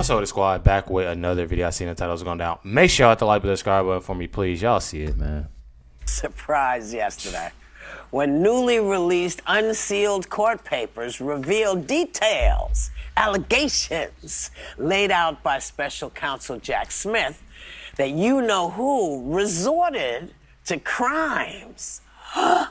What's up, the squad? Back with another video. I seen the titles going down. Make sure y'all hit the like button, subscribe button for me, please. Y'all see it, man. Surprise yesterday when newly released unsealed court papers revealed details, allegations laid out by special counsel Jack Smith that you-know-who resorted to crimes to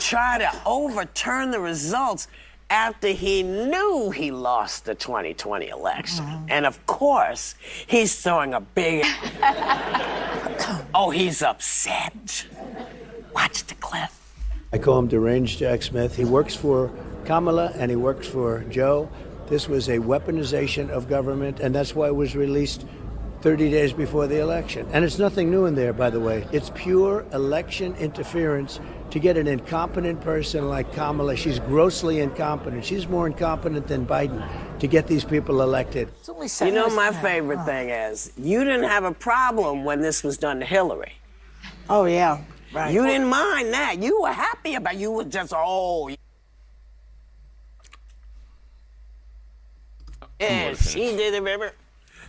try to overturn the results after he knew he lost the 2020 election. And of course, he's throwing a big... Oh, he's upset. Watch the clip. I call him Deranged Jack Smith. He works for Kamala and he works for Joe. This was a weaponization of government, and that's why it was released 30 days before the election. And it's nothing new in there, by the way. It's pure election interference to get an incompetent person like Kamala. She's grossly incompetent. She's more incompetent than Biden to get these people elected. You know, my favorite thing is, you didn't have a problem when this was done to Hillary. Oh, yeah. Right. You didn't mind that. You were happy about it. You were just, yeah, she did it, baby.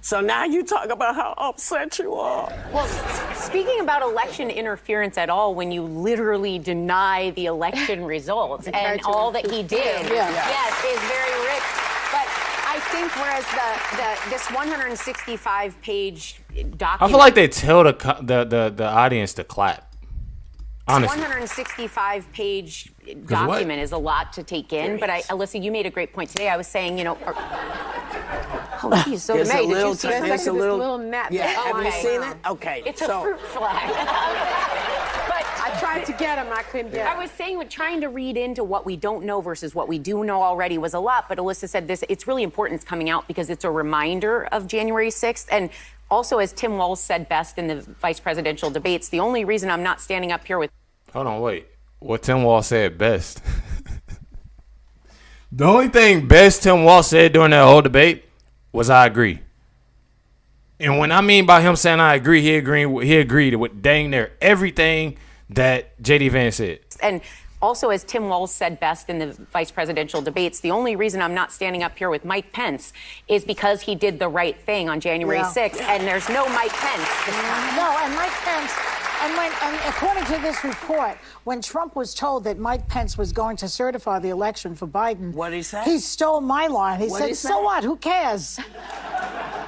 So now you talk about how upset you are. Well, speaking about election interference at all, when you literally deny the election results and all that he did, yes, is very rich. But I think whereas this 165-page document, I feel like they tell the audience to clap. Honestly. 165-page document is a lot to take in. But Alyssa, you made a great point today. I was saying, you know. Oh, geez, so May, did you see that? It's a little map. Yeah, oh, have you seen it? Okay. It's a fruit flag. But I tried to get him, I couldn't get him. I was saying, trying to read into what we don't know versus what we do know already was a lot. But Alyssa said this, it's really important it's coming out because it's a reminder of January 6th. And also, as Tim Walz said best in the vice presidential debates, the only reason I'm not standing up here with... Hold on, wait. What Tim Walz said best? The only thing best Tim Walz said during that whole debate was I agree. And when I mean by him saying I agree, he agreed with dang near everything that J.D. Vance said. And also, as Tim Walz said best in the vice presidential debates, the only reason I'm not standing up here with Mike Pence is because he did the right thing on January 6th, and there's no Mike Pence this time. No, and Mike Pence... And according to this report, when Trump was told that Mike Pence was going to certify the election for Biden, what did he say? He stole my line. He said, so what? Who cares?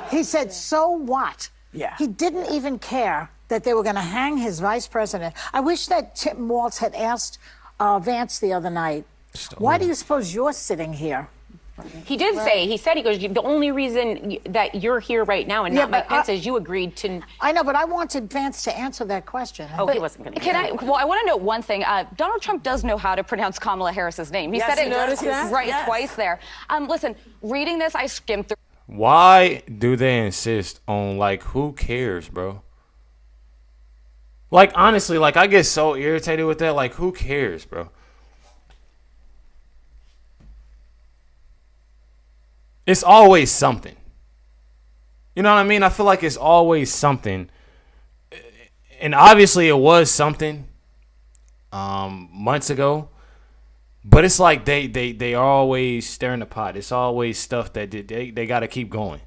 He said, so what? Yeah. He didn't even care that they were going to hang his vice president. I wish that Tim Walz had asked Vance the other night, why do you suppose you're sitting here? He did say, he goes, the only reason that you're here right now and not Mike Pence is you agreed to... I know, but I wanted Vance to answer that question. Oh, he wasn't going to. I want to note one thing. Donald Trump does know how to pronounce Kamala Harris's name. He said it twice there. Listen, reading this, I skimmed through... Why do they insist on, like, who cares, bro? Like, honestly, like, I get so irritated with that. Like, who cares, bro? It's always something. You know what I mean? I feel like it's always something. And obviously it was something months ago. But it's like they are always stirring the pot. It's always stuff that they got to keep going.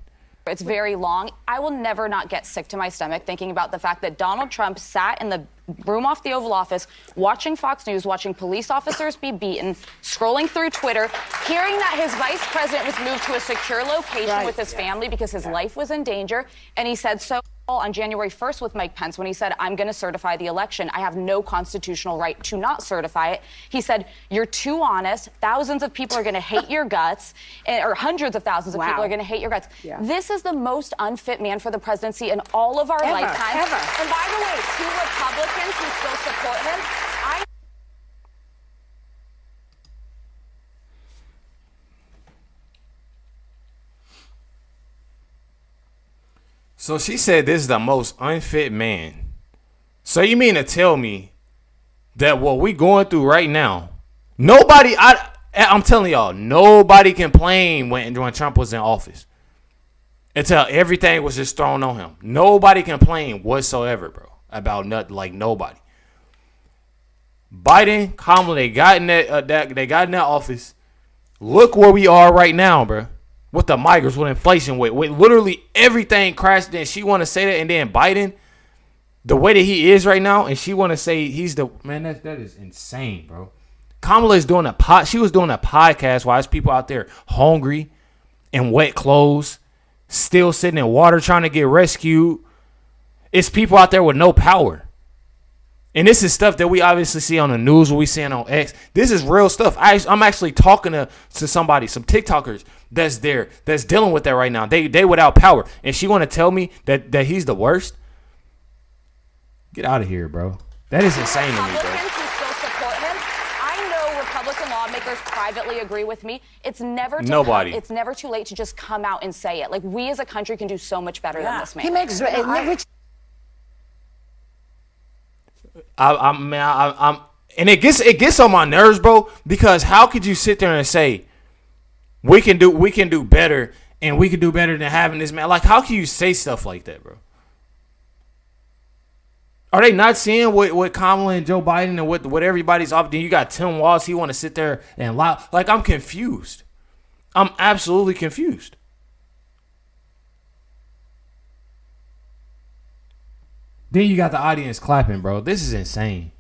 It's very long. I will never not get sick to my stomach thinking about the fact that Donald Trump sat in the room off the Oval Office, watching Fox News, watching police officers be beaten, scrolling through Twitter, hearing that his vice president was moved to a secure location with his family because his life was in danger. And he said so on January 1st with Mike Pence when he said, I'm going to certify the election. I have no constitutional right to not certify it. He said, you're too honest. Thousands of people are going to hate your guts, or hundreds of thousands of people are going to hate your guts. Yeah. This is the most unfit man for the presidency in all of our lifetimes. And by the way, two Republicans who still support him, So she said this is the most unfit man. So you mean to tell me that what we going through right now, I'm telling y'all, nobody complained when Trump was in office until everything was just thrown on him. Nobody complained whatsoever, bro, about nothing. Like nobody. Biden, Kamala, they got in that office. Look where we are right now, bro. with the migrants, with inflation, with literally everything crashed. Then she want to say that, and then Biden, the way that he is right now, and she want to say he's the man. That is insane, bro. Kamala is doing she was doing a podcast while there's people out there hungry in wet clothes, still sitting in water trying to get rescued. It's people out there with no power. And this is stuff that we obviously see on the news, what we seeing on X. This is real stuff. I'm actually talking to somebody, some TikTokers that's dealing with that right now. They without power. And she want to tell me that he's the worst? Get out of here, bro. That is insane to me, bro. Republicans who still support him, I know Republican lawmakers privately agree with me. It's never it's never too late to just come out and say it. Like, we as a country can do so much better than this man. He makes I'm and it gets on my nerves, bro, because how could you sit there and say we can do better, and we can do better than having this man? Like, how can you say stuff like that, bro? Are they not seeing what Kamala and Joe Biden and what everybody's up? Then you got Tim Walz. He want to sit there and lie. Like, I'm confused. I'm absolutely confused. Then you got the audience clapping, bro. This is insane.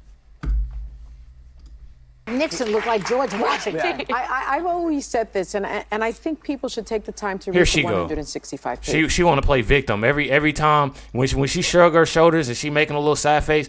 Nixon looked like George Washington. I've always said this, and I think people should take the time to read the 165 pages. She want to play victim every time when she shrug her shoulders and she making a little sad face.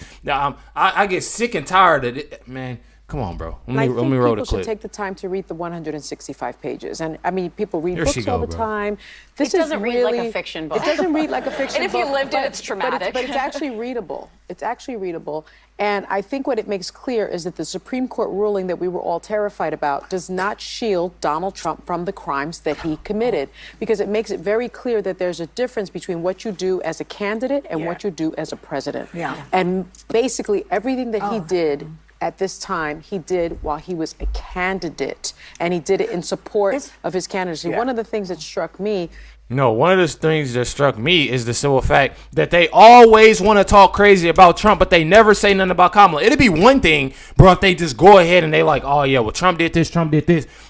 I get sick and tired of it, man. Come on, bro. Let me roll the clip. People should take the time to read the 165 pages. And, I mean, people read books all the bro. time. It doesn't read like a fiction book. It doesn't read like a fiction book. And if you lived it, it's traumatic. But it's actually readable. It's actually readable. And I think what it makes clear is that the Supreme Court ruling that we were all terrified about does not shield Donald Trump from the crimes that he committed, because it makes it very clear that there's a difference between what you do as a candidate and what you do as a president. Yeah. And basically everything that he did at this time, he did while he was a candidate, and he did it in support of his candidacy. One of the things that struck me one of the things that struck me is the simple fact that they always want to talk crazy about Trump, but they never say nothing about Kamala. It'd be one thing, bro, if they just go ahead and they like, oh, yeah, well, Trump did this.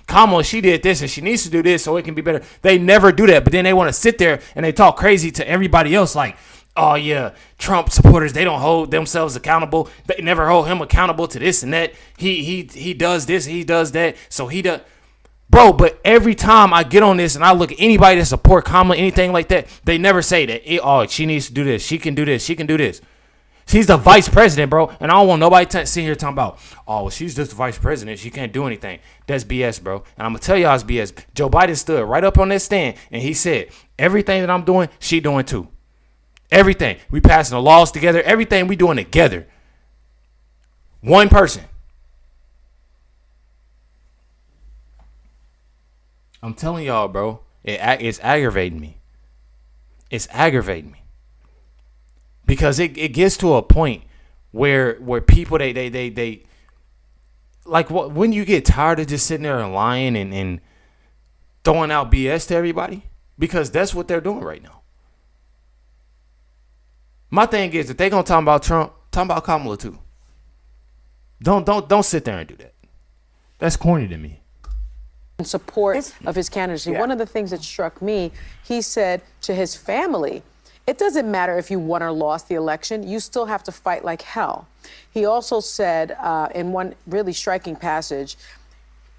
Kamala, she did this, and she needs to do this so it can be better. They never do that, but then they want to sit there and they talk crazy to everybody else like, oh, yeah, Trump supporters, they don't hold themselves accountable. They never hold him accountable to this and that. He does this, he does that, so he does. Bro, but every time I get on this and I look at anybody that support Kamala, anything like that, they never say that, she needs to do this. She can do this. She can do this. She's the vice president, bro. And I don't want nobody sitting here talking about, she's just the vice president. She can't do anything. That's BS, bro. And I'm going to tell y'all it's BS. Joe Biden stood right up on that stand and he said, everything that I'm doing, she doing too. Everything. We passing the laws together. Everything we doing together. One person. I'm telling y'all, bro, it's aggravating me. It's aggravating me. Because it gets to a point where people, they like, when you get tired of just sitting there and lying and throwing out BS to everybody, because that's what they're doing right now. My thing is that they gonna talk about Trump, talk about Kamala too. Don't sit there and do that. That's corny to me. In support of his candidacy. One of the things that struck me, he said to his family, it doesn't matter if you won or lost the election, you still have to fight like hell. He also said in one really striking passage,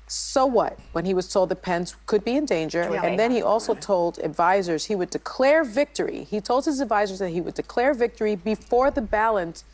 so what, when he was told that Pence could be in danger, and then he also told advisors he would declare victory. He told his advisors that he would declare victory before the ballots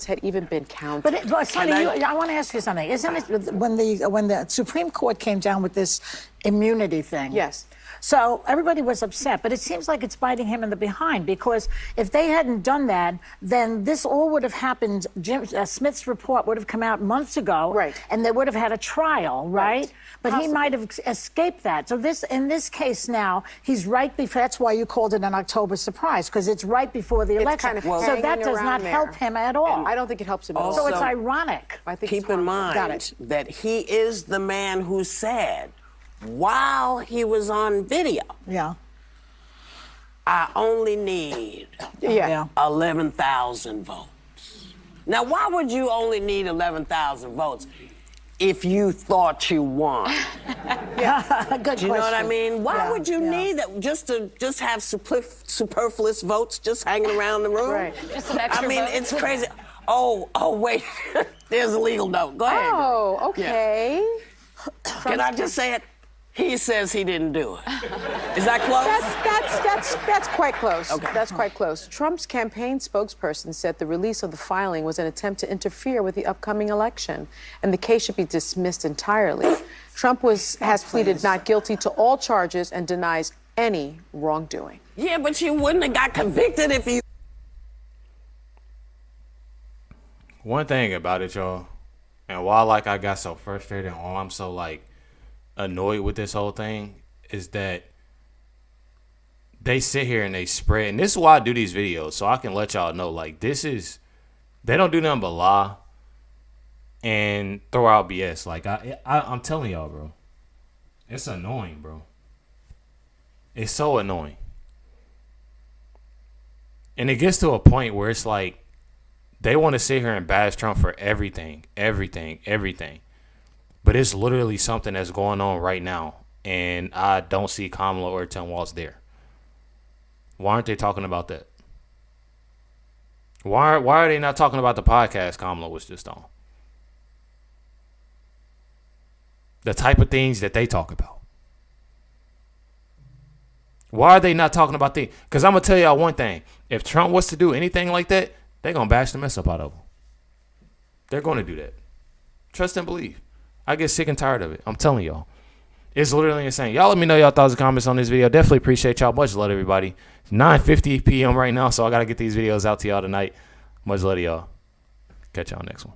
had even been counted. But Sonny, I want to ask you something. Isn't it when the Supreme Court came down with this immunity thing? Yes. So everybody was upset, but it seems like it's biting him in the behind, because if they hadn't done that, then this all would have happened. Jim Smith's report would have come out months ago, right? And they would have had a trial, right? But he might have escaped that. So in this case now, he's right before. That's why you called it an October surprise, because it's right before the election. Kind of so that does not help him at all. I don't think it helps him at all. So it's ironic. I think keep in mind that he is the man who said, while he was on video, I only need 11,000 votes. Now, why would you only need 11,000 votes? if you thought you won? Yeah, good Do you know what I question. mean? Why Yeah, would you yeah. need that just to have superfluous votes just hanging around the room? Right. Just some extra I mean, votes. it's crazy. Oh, wait. There's a legal note. Go ahead. Oh, okay. Can I just say it? He says he didn't do it. Is that close? That's quite close. Okay. That's quite close. Trump's campaign spokesperson said the release of the filing was an attempt to interfere with the upcoming election, and the case should be dismissed entirely. Trump has pleaded not guilty to all charges and denies any wrongdoing. Yeah, but you wouldn't have got convicted if you. One thing about it, y'all, and why like I got so frustrated and why I'm so like annoyed with this whole thing is that they sit here and they spread, and this is why I do these videos, so I can let y'all know, like, they don't do nothing but lie and throw out BS. Like, I'm telling y'all, bro, it's annoying, bro. It's so annoying. And it gets to a point where it's like, they want to sit here and bash Trump for everything. But it's literally something that's going on right now, and I don't see Kamala or Tim Walz there. Why aren't they talking about that? Why are they not talking about the podcast Kamala was just on? The type of things that they talk about. Why are they not talking about things? Because I'm going to tell y'all one thing. If Trump was to do anything like that, they're going to bash the mess up out of him. They're going to do that. Trust and believe. I get sick and tired of it. I'm telling y'all. It's literally insane. Y'all let me know y'all thoughts and comments on this video. Definitely appreciate y'all. Much love, everybody. It's 9:50 p.m. right now, so I got to get these videos out to y'all tonight. Much love to y'all. Catch y'all next one.